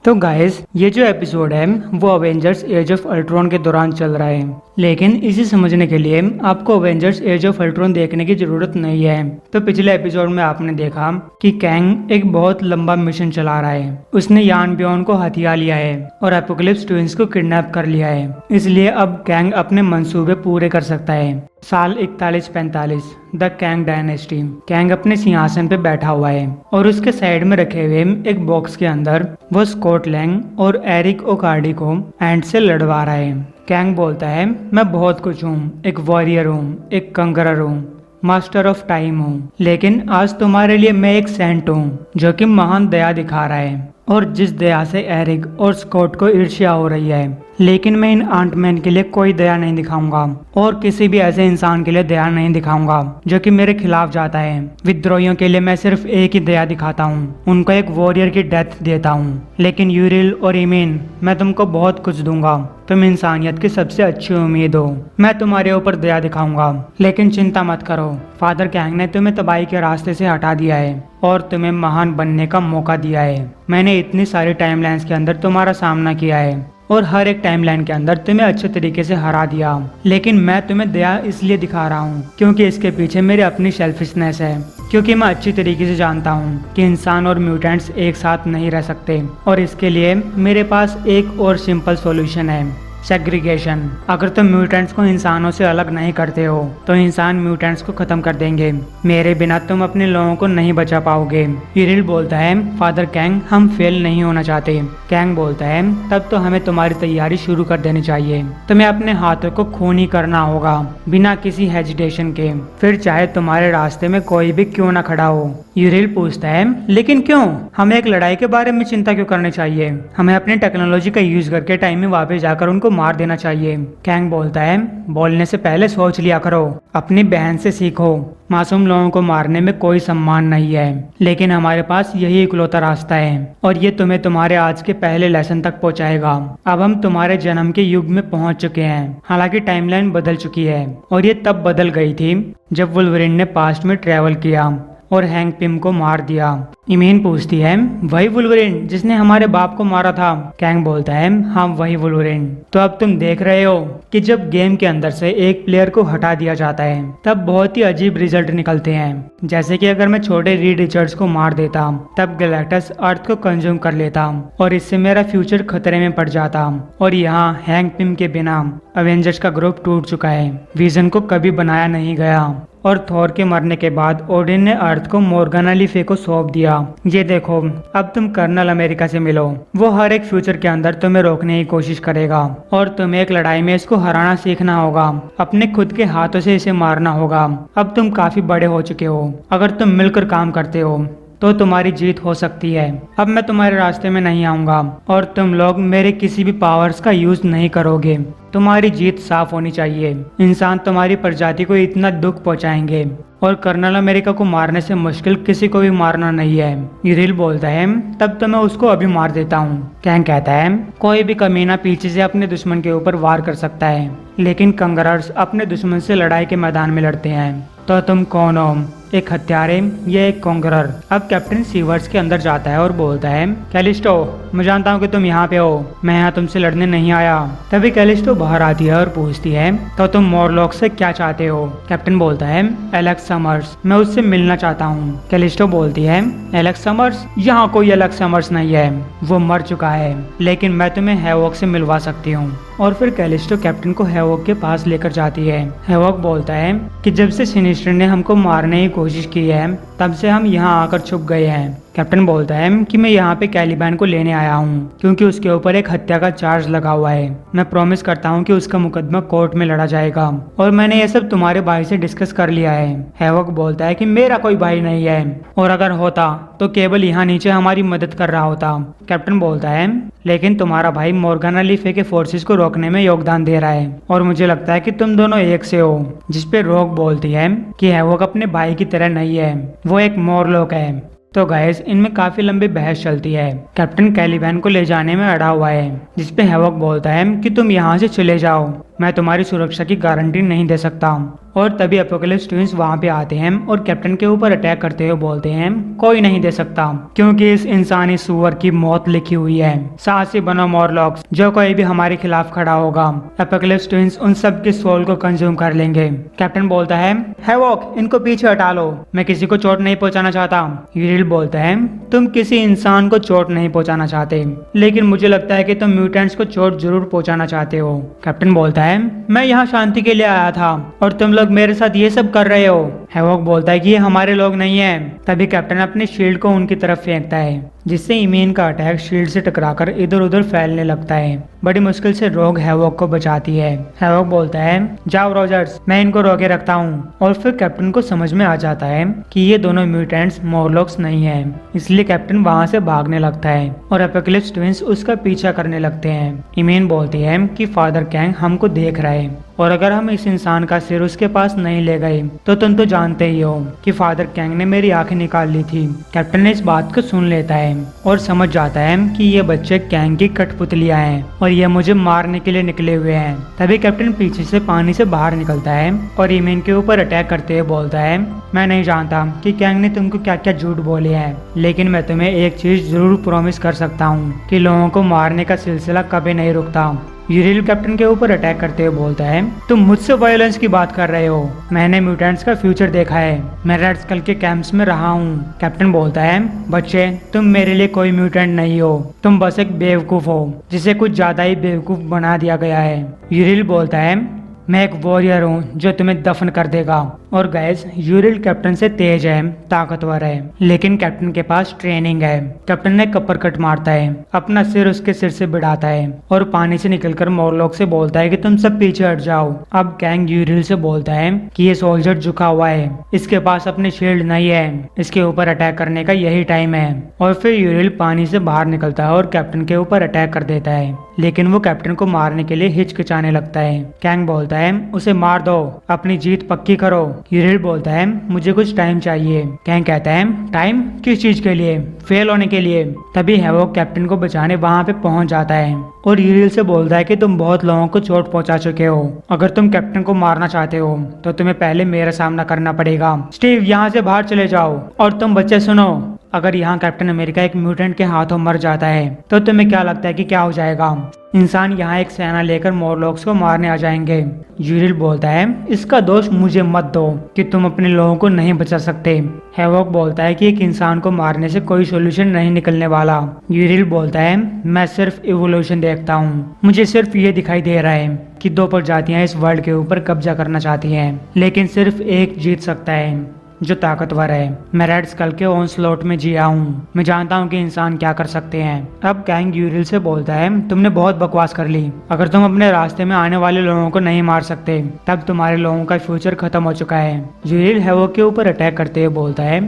तो गाइस ये जो एपिसोड है वो अवेंजर्स एज ऑफ अल्ट्रॉन के दौरान चल रहा है, लेकिन इसे समझने के लिए आपको अवेंजर्स एज ऑफ अल्ट्रॉन देखने की जरूरत नहीं है। तो पिछले एपिसोड में आपने देखा कि कैंग एक बहुत लंबा मिशन चला रहा है। उसने यान बियॉन को हथिया लिया है और एपोकलिप्स ट्विंस को किडनैप कर लिया है, इसलिए अब कैंग अपने मंसूबे पूरे कर सकता है। साल 4145 द कैंग डायनेस्टी। कैंग अपने सिंहासन पे बैठा हुआ है और उसके साइड में रखे हुए एक बॉक्स के अंदर वो स्कॉट लैंग और एरिक ओकार्डी को एंड से लड़वा रहा है। कैंग बोलता है, मैं बहुत कुछ हूँ, एक वॉरियर हूँ, एक कंकरर हूँ, मास्टर ऑफ टाइम हूँ, लेकिन आज तुम्हारे लिए मैं एक सेंट हूँ जो कि महान दया दिखा रहा है और जिस दया से एरिक और स्कॉट को ईर्ष्या हो रही है। लेकिन मैं इन आंटमैन के लिए कोई दया नहीं दिखाऊंगा और किसी भी ऐसे इंसान के लिए दया नहीं दिखाऊंगा जो कि मेरे खिलाफ जाता है। विद्रोहियों के लिए मैं सिर्फ एक ही दया दिखाता हूँ, उनको एक वॉरियर की डेथ देता हूँ। लेकिन यूरिल और ईमेन, मैं तुमको बहुत कुछ दूंगा, तुम इंसानियत की सबसे अच्छी उम्मीद हो, मैं तुम्हारे ऊपर दया दिखाऊंगा। लेकिन चिंता मत करो, फादर कैंग ने तुम्हें तबाही के रास्ते से हटा दिया है और तुम्हें महान बनने का मौका दिया है। मैंने इतनी सारी टाइमलाइंस के अंदर तुम्हारा सामना किया है और हर एक टाइमलाइन के अंदर तुम्हें अच्छे तरीके से हरा दिया, लेकिन मैं तुम्हें दया इसलिए दिखा रहा हूँ क्योंकि इसके पीछे मेरी अपनी सेल्फिशनेस है। क्योंकि मैं अच्छी तरीके से जानता हूँ कि इंसान और म्यूटेंट्स एक साथ नहीं रह सकते और इसके लिए मेरे पास एक और सिंपल सॉल्यूशन है, सेग्रीगेशन। अगर तुम म्यूटेंट्स को इंसानों से अलग नहीं करते हो तो इंसान म्यूटेंट्स को खत्म कर देंगे। मेरे बिना तुम अपने लोगों को नहीं बचा पाओगे। यूरिल बोलता है, फादर कैंग, हम फेल नहीं होना चाहते। कैंग बोलता है, तब तो हमें तुम्हारी तैयारी शुरू कर देनी चाहिए। तुम्हें अपने हाथों को खूनी करना होगा बिना किसी हेजिटेशन के, फिर चाहे तुम्हारे रास्ते में कोई भी क्यों ना खड़ा हो। यूरिल पूछता है, लेकिन क्यों? हमें एक लड़ाई के बारे में चिंता क्यों करनी चाहिए? हमें अपनी टेक्नोलॉजी का यूज करके टाइम में वापस जाकर उनको मार देना चाहिए। कैंग बोलता है, बोलने से पहले सोच लिया करो, अपनी बहन से सीखो। मासूम लोगों को मारने में कोई सम्मान नहीं है, लेकिन हमारे पास यही इकलौता रास्ता है और ये तुम्हें तुम्हारे आज के पहले लेसन तक पहुंचाएगा। अब हम तुम्हारे जन्म के युग में पहुंच चुके हैं। हालांकि टाइमलाइन बदल चुकी है और ये तब बदल गई थी जब वुल्वरिन ने पास्ट में ट्रेवल किया और हैंक पिम को मार दिया। इमेन पूछती है, वही वुल्वरिन जिसने हमारे बाप को मारा था? कैंग बोलता है, हाँ वही वुल्वरिन। तो अब तुम देख रहे हो कि जब गेम के अंदर से एक प्लेयर को हटा दिया जाता है तब बहुत ही अजीब रिजल्ट निकलते हैं। जैसे कि अगर मैं छोटे रीड रिचर्ड्स को मार देता तब गैलेक्टस अर्थ को कंज्यूम कर लेता और इससे मेरा फ्यूचर खतरे में पड़ जाता। और यहाँ हैंक पिम के बिना अवेंजर्स का ग्रुप टूट चुका है। विजन को कभी बनाया नहीं गया और थॉर के मरने के बाद ओडिन ने अर्थ को मोर्गाना ले फे को सौंप दिया। ये देखो, अब तुम कर्नल अमेरिका से मिलो, वो हर एक फ्यूचर के अंदर तुम्हें रोकने की कोशिश करेगा और तुम्हें एक लड़ाई में इसको हराना सीखना होगा, अपने खुद के हाथों से इसे मारना होगा। अब तुम काफी बड़े हो चुके हो, अगर तुम मिलकर काम करते हो तो तुम्हारी जीत हो सकती है। अब मैं तुम्हारे रास्ते में नहीं आऊंगा और तुम लोग मेरे किसी भी पावर्स का यूज नहीं करोगे। तुम्हारी जीत साफ होनी चाहिए। इंसान तुम्हारी प्रजाति को इतना दुख पहुंचाएंगे और कर्नल अमेरिका को मारने से मुश्किल किसी को भी मारना नहीं है। यूरिल बोलता है, तब तो मैं उसको अभी मार देता हूँ। कैंग कहता है, कोई भी कमीना पीछे से अपने दुश्मन के ऊपर वार कर सकता है, लेकिन कंकरर्स अपने दुश्मन से लड़ाई के मैदान में लड़ते हैं। तो तुम कौन हो, एक हत्यारे या एक कॉन्करर? अब कैप्टन सीवर्स के अंदर जाता है और बोलता है, कैलिस्टो, मैं जानता हूँ कि तुम यहाँ पे हो, मैं यहाँ तुमसे लड़ने नहीं आया। तभी कैलिस्टो बाहर आती है और पूछती है, तो तुम मॉरलॉक से क्या चाहते हो? कैप्टन बोलता है, एलेक्स समर्स, मैं उससे मिलना चाहता हूँ। कैलिस्टो बोलती है, एलेक्स समर्स? यहाँ कोई एलेक्स समर्स नहीं है, वो मर चुका है, लेकिन मैं तुम्हें हैवॉक से मिलवा सकती हूँ। और फिर कैलिस्टो कैप्टन को हैवॉक के पास लेकर जाती है। हैवॉक बोलता है कि जब से सिनिस्टर ने हमको मारने की कोशिश की है तब से हम यहाँ आकर छुप गए हैं। कैप्टन बोलता है कि मैं यहाँ पे कैलिबैन को लेने आया हूँ क्योंकि उसके ऊपर एक हत्या का चार्ज लगा हुआ है। मैं प्रॉमिस करता हूँ कि उसका मुकदमा कोर्ट में लड़ा जाएगा और मैंने ये सब तुम्हारे भाई से डिस्कस कर लिया है। हैवॉक बोलता है कि मेरा कोई भाई नहीं है और अगर होता तो केवल यहाँ नीचे हमारी मदद कर रहा होता। कैप्टन बोलता है, लेकिन तुम्हारा भाई मोर्गाना ले फे के फोर्सेस को रोकने में योगदान दे रहा है और मुझे लगता है कि तुम दोनों एक से हो। जिस पे रोक बोलती है कि हैवॉक अपने भाई की तरह नहीं है, वो एक मोरलॉक है। तो गाइस इनमें काफी लंबी बहस चलती है। कैप्टन कैलिबैन को ले जाने में अड़ा हुआ है, जिसपे हैवॉक बोलता है कि तुम यहाँ से चले जाओ, मैं तुम्हारी सुरक्षा की गारंटी नहीं दे सकता। और तभी एपोकलिप्स ट्विंस वहां पे आते हैं और कैप्टन के ऊपर अटैक करते हुए बोलते हैं कोई नहीं दे सकता, क्योंकि इस इंसानी सुअर की मौत लिखी हुई है। साहसी बनो मॉरलॉक्स, जो कोई भी हमारे खिलाफ खड़ा होगा, एपोकलिप्स ट्विंस उन सब की सोल को कंज्यूम कर लेंगे। कैप्टन बोलता है हैवॉक, इनको पीछे हटा लो, मैं किसी को चोट नहीं पहुंचाना चाहता। यूरिल बोलता है तुम किसी इंसान को चोट नहीं पहुंचाना चाहते, लेकिन मुझे लगता है कि तुम म्यूटेंट्स को चोट जरूर पहुंचाना चाहते हो। कैप्टन बोलता है मैं यहाँ शांति के लिए आया था और तुम लोग मेरे साथ ये सब कर रहे हो। हैवॉक बोलता है कि ये हमारे लोग नहीं है। तभी कैप्टन अपने शील्ड को उनकी तरफ फेंकता है, जिससे इमीन का अटैक शील्ड से टकराकर इधर उधर फैलने लगता है। बड़ी मुश्किल से रोग हैवॉक को बचाती है। हैवॉक बोलता है जाओ रॉजर्स, मैं इनको रोके रखता हूँ। और फिर कैप्टन को समझ में आ जाता है कि ये दोनों म्यूटेंट्स मॉरलॉक्स नहीं है, इसलिए कैप्टन वहाँ से भागने लगता है और एपोकलिप्स ट्विंस उसका पीछा करने लगते हैं। इमीन बोलती है कि फादर कैंग हमको देख रहा है और अगर हम इस इंसान का सिर उसके पास नहीं ले गए तो तुम तो जानते ही हो कि फादर कैंग ने मेरी आंखें निकाल ली थी। कैप्टन ने इस बात को सुन लेता है और समझ जाता है कि ये बच्चे कैंग की कठपुतलियां हैं और ये मुझे मारने के लिए निकले हुए हैं। तभी कैप्टन पीछे से पानी से बाहर निकलता है और इमीन के ऊपर अटैक करते हुए बोलता है मैं नहीं जानता कि कैंग ने तुमको क्या क्या झूठ बोले हैं, लेकिन मैं तुम्हें एक चीज जरूर प्रॉमिस कर सकता हूँ कि लोगों को मारने का सिलसिला कभी नहीं रुकता। यूरिल कैप्टन के ऊपर अटैक करते हुए बोलता है तुम मुझसे वायलेंस की बात कर रहे हो, मैंने म्यूटेंट्स का फ्यूचर देखा है, मैं रेड स्कल के कैंप्स में रहा हूँ। कैप्टन बोलता है बच्चे तुम मेरे लिए कोई म्यूटेंट नहीं हो, तुम बस एक बेवकूफ हो जिसे कुछ ज्यादा ही बेवकूफ बना दिया गया है। यूरिल बोलता है मैं एक वॉरियर हूँ जो तुम्हें दफन कर देगा। और गैस यूरिल कैप्टन से तेज है, ताकतवर है, लेकिन कैप्टन के पास ट्रेनिंग है। कैप्टन ने कपर कट मारता है, अपना सिर उसके सिर से बिड़ाता है और पानी से निकलकर मॉरलॉक से बोलता है कि तुम सब पीछे हट जाओ। अब कैंग यूरिल से बोलता है कि ये सोल्जर झुका हुआ है, इसके पास अपने शील्ड नहीं है, इसके ऊपर अटैक करने का यही टाइम है। और फिर यूरिल पानी से बाहर निकलता है और कैप्टन के ऊपर अटैक कर देता है, लेकिन वो कैप्टन को मारने के लिए हिचकिचाने लगता है। कैंग बोलता है उसे मार दो, अपनी जीत पक्की करो। यूरिल बोलता है मुझे कुछ टाइम चाहिए। कैंग कहता है टाइम किस चीज के लिए? फेल होने के लिए। तभी हैवॉक कैप्टन को बचाने वहां पे पहुंच जाता है और यूरिल से बोलता है कि तुम बहुत लोगों को चोट पहुंचा चुके हो, अगर तुम कैप्टन को मारना चाहते हो तो तुम्हें पहले मेरा सामना करना पड़ेगा। स्टीव यहाँ से बाहर चले जाओ। और तुम बच्चे सुनो, अगर यहाँ कैप्टन अमेरिका एक म्यूटेंट के हाथों मर जाता है तो तुम्हें क्या लगता है कि क्या हो जाएगा? इंसान यहाँ एक सेना लेकर मॉरलॉक्स को मारने आ जाएंगे। यूरिल बोलता है इसका दोष मुझे मत दो कि तुम अपने लोगों को नहीं बचा सकते। हैवॉक बोलता है कि एक इंसान को मारने से कोई सोल्यूशन नहीं निकलने वाला। यूरिल बोलता है मैं सिर्फ इवोल्यूशन देखता हूँ, मुझे सिर्फ ये दिखाई दे रहा है कि दो प्रजातियां इस वर्ल्ड के ऊपर कब्जा करना चाहती हैं, लेकिन सिर्फ एक जीत सकता है जो ताकतवर है। मैं रेड स्कल के ऑन स्लॉट में जिया हूँ, मैं जानता हूँ कि इंसान क्या कर सकते हैं। अब कैंग यूरिल से बोलता है तुमने बहुत बकवास कर ली, अगर तुम अपने रास्ते में आने वाले लोगों को नहीं मार सकते तब तुम्हारे लोगों का फ्यूचर खत्म हो चुका है। यूरिल हैवॉक के ऊपर अटैक करते हुए बोलता है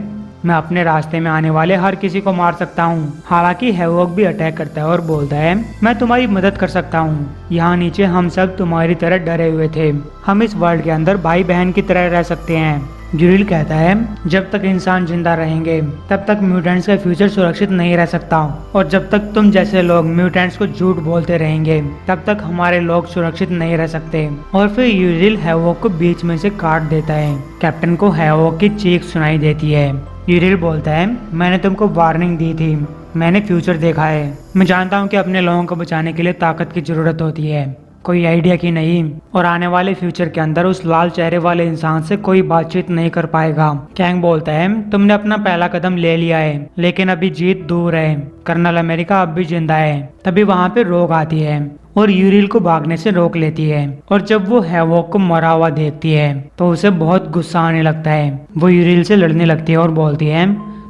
मैं अपने रास्ते में आने वाले हर किसी को मार सकता हूँ। हालांकि हैवॉक भी अटैक करता है और बोलता है मैं तुम्हारी मदद कर सकता हूँ, यहाँ नीचे हम सब तुम्हारी तरह डरे हुए थे, हम इस वर्ल्ड के अंदर भाई बहन की तरह रह सकते हैं। यूरिल कहता है जब तक इंसान जिंदा रहेंगे तब तक म्यूटेंट्स का फ्यूचर सुरक्षित नहीं रह सकता, और जब तक तुम जैसे लोग म्यूटेंट्स को झूठ बोलते रहेंगे तब तक हमारे लोग सुरक्षित नहीं रह सकते। और फिर यूरिल हैवॉक को बीच में से काट देता है। कैप्टन को हैवॉक की चीख सुनाई देती है। यूरिल बोलता है मैंने तुमको वार्निंग दी थी, मैंने फ्यूचर देखा है, मैं जानता हूँ कि अपने लोगों को बचाने के लिए ताकत की जरूरत होती है, कोई आइडिया की नहीं, और आने वाले फ्यूचर के अंदर उस लाल चेहरे वाले इंसान से कोई बातचीत नहीं कर पाएगा। कैंग बोलता है तुमने अपना पहला कदम ले लिया है, लेकिन अभी जीत दूर है, कर्नल अमेरिका अब भी जिंदा है। तभी वहाँ पे रोग आती है और यूरिल को भागने से रोक लेती है, और जब वो हैवॉक को मरा हुआ देखती है तो उसे बहुत गुस्सा आने लगता है। वो यूरिल से लड़ने लगती है और बोलती है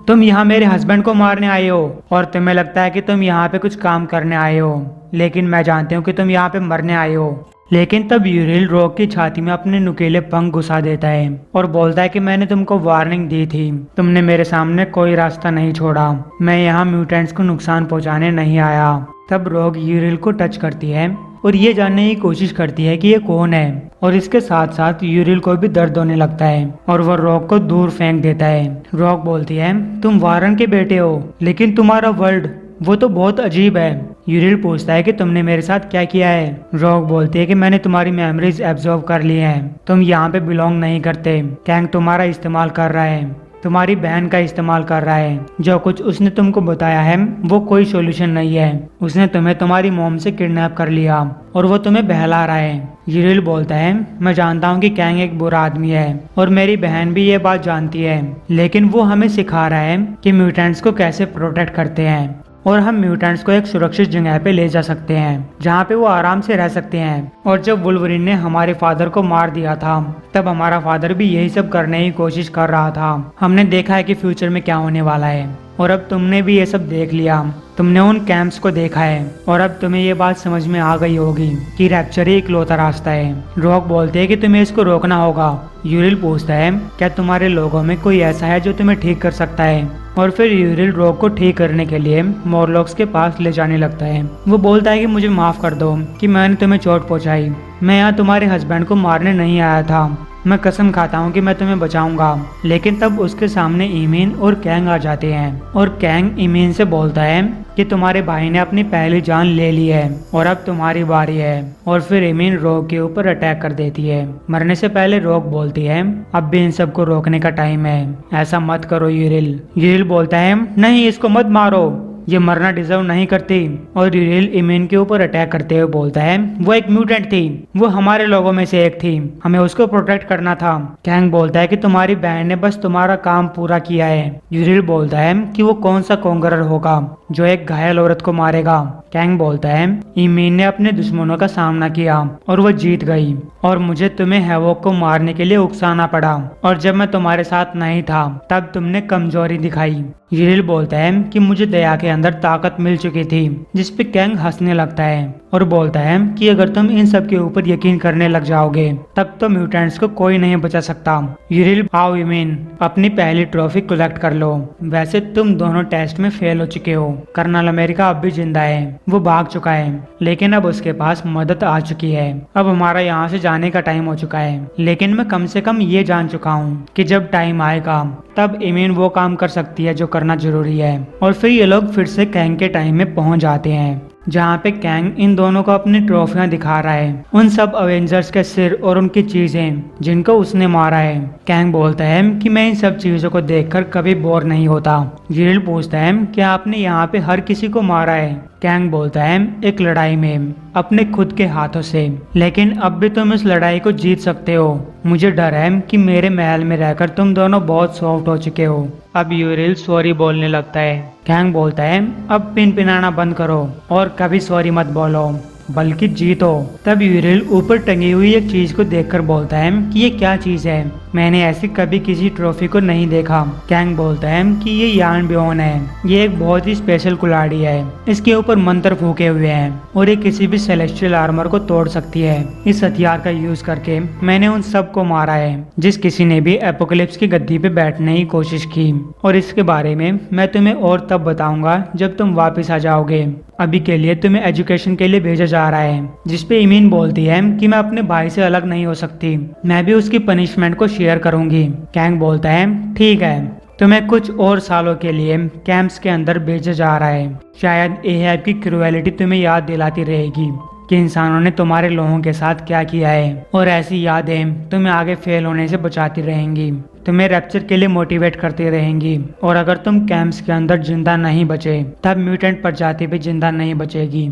तुम यहाँ मेरे हस्बैंड को मारने आए हो और तुम्हें लगता है कि तुम यहाँ पे कुछ काम करने आए हो, लेकिन मैं जानती हूँ कि तुम यहाँ पे मरने आए हो। लेकिन तब यूरिल रोग की छाती में अपने नुकीले पंख घुसा देता है और बोलता है कि मैंने तुमको वार्निंग दी थी, तुमने मेरे सामने कोई रास्ता नहीं छोड़ा, मैं यहाँ म्यूटेंट्स को नुकसान पहुँचाने नहीं आया। तब रोग यूरिल को टच करती है और ये जानने की कोशिश करती है कि ये कौन है, और इसके साथ साथ यूरिल को भी दर्द होने लगता है और वह रॉक को दूर फेंक देता है। रॉक बोलती है तुम वारन के बेटे हो, लेकिन तुम्हारा वर्ल्ड वो तो बहुत अजीब है, यूरिल पूछता है कि तुमने मेरे साथ क्या किया है। रॉक बोलती है कि मैंने तुम्हारी मेमोरीज एब्जॉर्ब कर ली हैं, तुम यहाँ पे बिलोंग नहीं करते। कैंग तुम्हारा इस्तेमाल कर रहा है, तुम्हारी बहन का इस्तेमाल कर रहा है। जो कुछ उसने तुमको बताया है वो कोई सोल्यूशन नहीं है। उसने तुम्हें तुम्हारी मॉम से किडनैप कर लिया और वो तुम्हें बहला रहा है। यूरिल बोलता है मैं जानता हूँ कि कैंग एक बुरा आदमी है और मेरी बहन भी ये बात जानती है, लेकिन वो हमें सिखा रहा है कि म्यूटेंट्स को कैसे प्रोटेक्ट करते हैं और हम म्यूटेंट्स को एक सुरक्षित जगह पे ले जा सकते हैं जहाँ पे वो आराम से रह सकते हैं। और जब वुल्वरीन ने हमारे फादर को मार दिया था तब हमारा फादर भी यही सब करने की कोशिश कर रहा था। हमने देखा है कि फ्यूचर में क्या होने वाला है और अब तुमने भी ये सब देख लिया। तुमने उन कैंप्स को देखा है और अब तुम्हें ये बात समझ में आ गई होगी कि रैप्चर ही इकलौता रास्ता है। रॉक बोलते हैं कि तुम्हें इसको रोकना होगा। यूरिल पूछता है क्या तुम्हारे लोगों में कोई ऐसा है जो तुम्हें ठीक कर सकता है, और फिर यूरिल रॉक को ठीक करने के लिए मोरलॉक्स के पास ले जाने लगता है। वो बोलता है कि मुझे माफ कर दो कि मैंने तुम्हें चोट पहुंचाई। मैं यहाँ तुम्हारे हस्बैंड को मारने नहीं आया था। मैं कसम खाता हूँ कि मैं तुम्हें बचाऊंगा। लेकिन तब उसके सामने ईमीन और कैंग आ जाते हैं और कैंग ईमीन से बोलता है कि तुम्हारे भाई ने अपनी पहली जान ले ली है और अब तुम्हारी बारी है। और फिर ईमीन रॉक के ऊपर अटैक कर देती है। मरने से पहले रॉक बोलती है अब भी इन सबको रोकने का टाइम है, ऐसा मत करो यूरिल। यूरिल बोलता है नहीं, इसको मत मारो, ये मरना डिजर्व नहीं करती। और यूरिल ईमीन के ऊपर अटैक करते हुए बोलता है वो एक म्यूटेंट थी, वो हमारे लोगों में से एक थी, हमें उसको प्रोटेक्ट करना था। कैंग बोलता है कि तुम्हारी बहन ने बस तुम्हारा काम पूरा किया है। यूरिल बोलता है कि वो कौन सा कॉन्करर होगा जो एक घायल औरत को मारेगा। कैंग बोलता है ईमीन ने अपने दुश्मनों का सामना किया और वो जीत गई और मुझे तुम्हें हैवॉक को मारने के लिए उकसाना पड़ा, और जब मैं तुम्हारे साथ नहीं था तब तुमने कमजोरी दिखाई। यूरिल बोलता है कि मुझे दया के अंदर ताकत मिल चुकी थी, जिस पे कैंग हंसने लगता है और बोलता है कि अगर तुम इन सब के ऊपर यकीन करने लग जाओगे तब तो म्यूटेंट्स को कोई नहीं बचा सकता। यूरिल आओ ईमीन, अपनी पहली ट्रॉफी कलेक्ट कर लो। वैसे तुम दोनों टेस्ट में फेल हो चुके हो। कर्नल अमेरिका अब भी जिंदा है, वो भाग चुका है, लेकिन अब उसके पास मदद आ चुकी है। अब हमारा यहाँ से जाने का टाइम हो चुका है, लेकिन मैं कम से कम ये जान चुका हूँ कि जब टाइम आएगा तब ईमीन वो काम कर सकती है जो करना जरूरी है। और फिर ये लोग फिर से कैंग के टाइम में पहुंच जाते हैं जहाँ पे कैंग इन दोनों को अपनी ट्रॉफियां दिखा रहा है, उन सब अवेंजर्स के सिर और उनकी चीजें जिनको उसने मारा है। कैंग बोलता है कि मैं इन सब चीजों को देखकर कभी बोर नहीं होता। यूरिल पूछता है कि आपने यहाँ पे हर किसी को मारा है। कैंग बोलता है एक लड़ाई में अपने खुद के हाथों से, लेकिन अब भी तुम इस लड़ाई को जीत सकते हो। मुझे डर है कि मेरे महल में रहकर तुम दोनों बहुत सॉफ्ट हो चुके हो। अब यूरिल सॉरी बोलने लगता है। कैंग बोलता है अब पिन पिनाना बंद करो और कभी सॉरी मत बोलो, बल्कि जीतो। तब यूरिल ऊपर टंगी हुई एक चीज को देखकर बोलता है कि ये क्या चीज है, मैंने ऐसी कभी किसी ट्रॉफी को नहीं देखा। कैंग बोलता है कि ये यान ब्योन है, ये एक बहुत ही स्पेशल कुल्हाड़ी है, इसके ऊपर मंत्र फूके हुए हैं और ये किसी भी सेलेस्टियल आर्मर को तोड़ सकती है। इस हथियार का यूज करके मैंने उन सब को मारा है जिस किसी ने भी एपोकलिप्स की गद्दी पे बैठने की कोशिश की, और इसके बारे में मैं तुम्हें और तब बताऊंगा जब तुम वापिस आ जाओगे। अभी के लिए तुम्हें एजुकेशन के लिए भेजा जा रहा है। जिसपे ईमीन बोलती है कि मैं अपने भाई से अलग नहीं हो सकती, मैं भी उसकी पनिशमेंट को शेयर करूंगी। कैंग बोलता है ठीक है, तुम्हें कुछ और सालों के लिए कैंप्स के अंदर भेजा जा रहा है। शायद एहैब की क्रूएलिटी तुम्हें याद दिलाती रहेगी कि इंसानों ने तुम्हारे लोगों के साथ क्या किया है, और ऐसी यादें तुम्हें आगे फेल होने से बचाती रहेंगी, तुम्हें रैप्चर के लिए मोटिवेट करती रहेंगी। और अगर तुम कैंप्स के अंदर जिंदा नहीं बचे तब म्यूटेंट प्रजाति भी जिंदा नहीं बचेगी।